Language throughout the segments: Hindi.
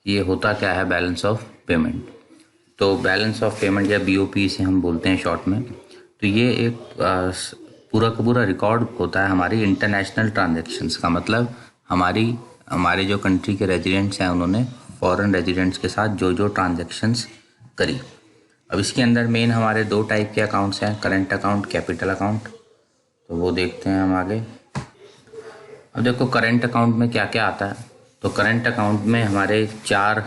ये होता क्या है बैलेंस ऑफ पेमेंट। तो बैलेंस ऑफ पेमेंट या बीओपी से हम बोलते हैं शॉर्ट में। तो ये एक पूरा का पूरा रिकॉर्ड होता है हमारी इंटरनेशनल ट्रांजैक्शंस का। मतलब हमारे जो कंट्री के रेजिडेंट्स हैं उन्होंने फॉरेन रेजिडेंट्स के साथ जो जो ट्रांजैक्शंस करी। अब इसके अंदर मेन हमारे दो टाइप के अकाउंट्स हैं, करंट अकाउंट, कैपिटल अकाउंट। तो वो देखते हैं हम आगे। अब देखो करंट अकाउंट में क्या क्या आता है। तो करंट अकाउंट में हमारे 4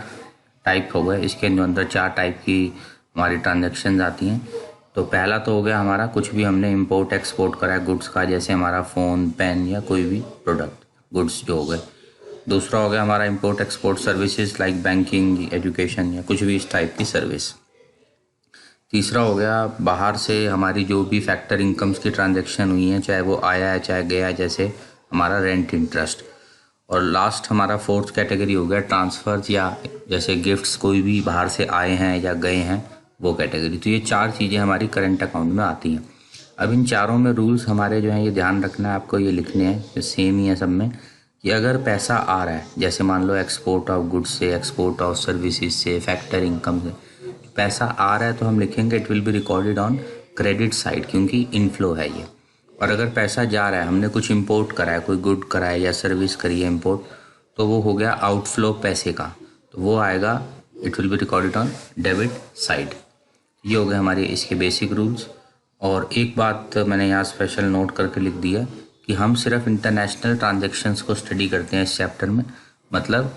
टाइप हो गए। इसके अंदर 4 टाइप की हमारी ट्रांजैक्शन आती हैं। तो पहला तो हो गया हमारा कुछ भी हमने इंपोर्ट एक्सपोर्ट करा है गुड्स का, जैसे हमारा फ़ोन, पेन या कोई भी प्रोडक्ट गुड्स जो हो गए। दूसरा हो गया हमारा import export services like banking, education या कुछ भी इस टाइप की सर्विस। तीसरा हो गया बाहर से हमारी जो भी फैक्टर इनकम्स की ट्रांजैक्शन हुई हैं, चाहे वो आया है चाहे गया है, जैसे हमारा रेंट, इंटरेस्ट। और लास्ट हमारा 4th कैटेगरी हो गया ट्रांसफ़र्स या जैसे गिफ्ट्स कोई भी बाहर से आए हैं या गए हैं वो कैटेगरी। तो ये 4 चीज़ें हमारी करंट अकाउंट में आती हैं। अब इन चारों में रूल्स हमारे जो हैं ये ध्यान रखना है आपको, ये लिखने हैं, जो सेम ही है सब में, कि अगर पैसा आ रहा है, जैसे मान लो एक्सपोर्ट ऑफ गुड्स से, एक्सपोर्ट ऑफ सर्विसेज से, फैक्टर इनकम से पैसा आ रहा है तो हम लिखेंगे it will be recorded on credit side, क्योंकि इनफ्लो है ये। और अगर पैसा जा रहा है, हमने कुछ इंपोर्ट करा है, कोई गुड करा है या सर्विस करी है इंपोर्ट, तो वो हो गया आउटफ्लो पैसे का, तो वो आएगा it will be recorded on debit side. ये हो गए हमारे इसके बेसिक रूल्स। और एक बात मैंने यहाँ स्पेशल नोट करके लिख दिया कि हम सिर्फ इंटरनेशनल ट्रांजैक्शंस को स्टडी करते हैं इस चैप्टर में। मतलब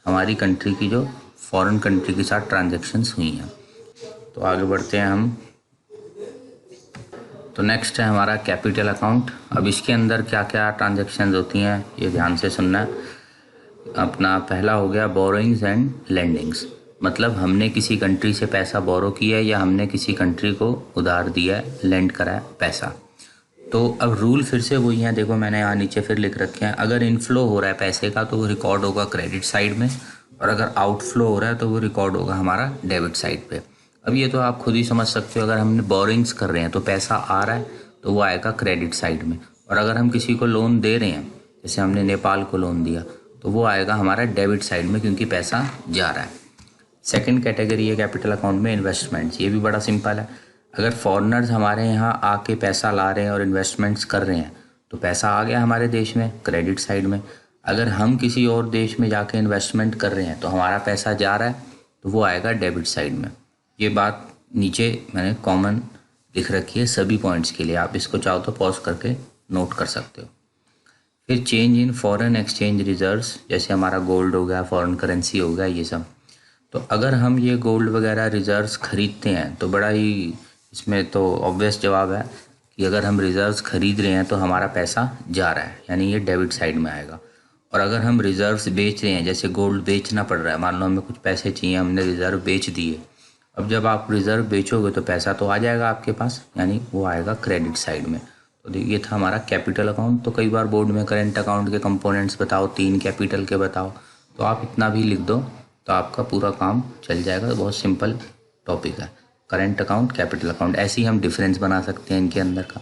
हमारी कंट्री की जो फॉरेन कंट्री के साथ ट्रांजैक्शंस हुई हैं। तो आगे बढ़ते हैं हम। तो नेक्स्ट है हमारा कैपिटल अकाउंट। अब इसके अंदर क्या क्या ट्रांजैक्शंस होती हैं ये ध्यान से सुनना है। अपना पहला हो गया बोरोइंग्स एंड लेंडिंग्स। मतलब हमने किसी कंट्री से पैसा बोरो किया है या हमने किसी कंट्री को उधार दिया है, लेंड करा है पैसा। तो अब रूल फिर से वही हैं, देखो मैंने यहाँ नीचे फिर लिख रखे हैं। अगर इनफ्लो हो रहा है पैसे का तो वो रिकॉर्ड होगा क्रेडिट साइड में, और अगर आउटफ्लो हो रहा है तो वो रिकॉर्ड होगा हमारा डेबिट साइड पे। अब ये तो आप खुद ही समझ सकते हो, अगर हमने बोरिंग्स कर रहे हैं तो पैसा आ रहा है तो वो आएगा क्रेडिट साइड में, और अगर हम किसी को लोन दे रहे हैं, जैसे हमने नेपाल को लोन दिया, तो वो आएगा हमारा डेबिट साइड में, क्योंकि पैसा जा रहा है। सेकंड कैटेगरी है कैपिटल अकाउंट में इन्वेस्टमेंट्स। ये भी बड़ा सिंपल है। अगर फॉरेनर्स हमारे यहाँ आके पैसा ला रहे हैं और इन्वेस्टमेंट्स कर रहे हैं तो पैसा आ गया हमारे देश में क्रेडिट साइड में। अगर हम किसी और देश में जाके इन्वेस्टमेंट कर रहे हैं तो हमारा पैसा जा रहा है तो वो आएगा डेबिट साइड में। ये बात नीचे मैंने कॉमन लिख रखी है सभी पॉइंट्स के लिए, आप इसको चाहो तो पॉज करके नोट कर सकते हो। फिर change in foreign exchange reserves, जैसे हमारा गोल्ड हो गया, फॉरेन करेंसी हो गया, ये सब। तो अगर हम ये गोल्ड वगैरह रिजर्व्स खरीदते हैं तो बड़ा ही इसमें तो ऑब्वियस जवाब है कि अगर हम रिजर्व्स खरीद रहे हैं तो हमारा पैसा जा रहा है, यानी ये डेबिट साइड में आएगा। और अगर हम रिजर्व्स बेच रहे हैं, जैसे गोल्ड बेचना पड़ रहा है, मान लो हमें कुछ पैसे चाहिए, हमने रिजर्व बेच दिए, अब जब आप रिजर्व बेचोगे तो पैसा तो आ जाएगा आपके पास, यानी वो आएगा क्रेडिट साइड में। तो ये था हमारा कैपिटल अकाउंट। तो कई बार बोर्ड में करेंट अकाउंट के कंपोनेंट्स बताओ, 3 कैपिटल के बताओ, तो आप इतना भी लिख दो तो आपका पूरा काम चल जाएगा। बहुत सिंपल टॉपिक है, करेंट अकाउंट, कैपिटल अकाउंट। ऐसे ही हम डिफरेंस बना सकते हैं इनके अंदर का।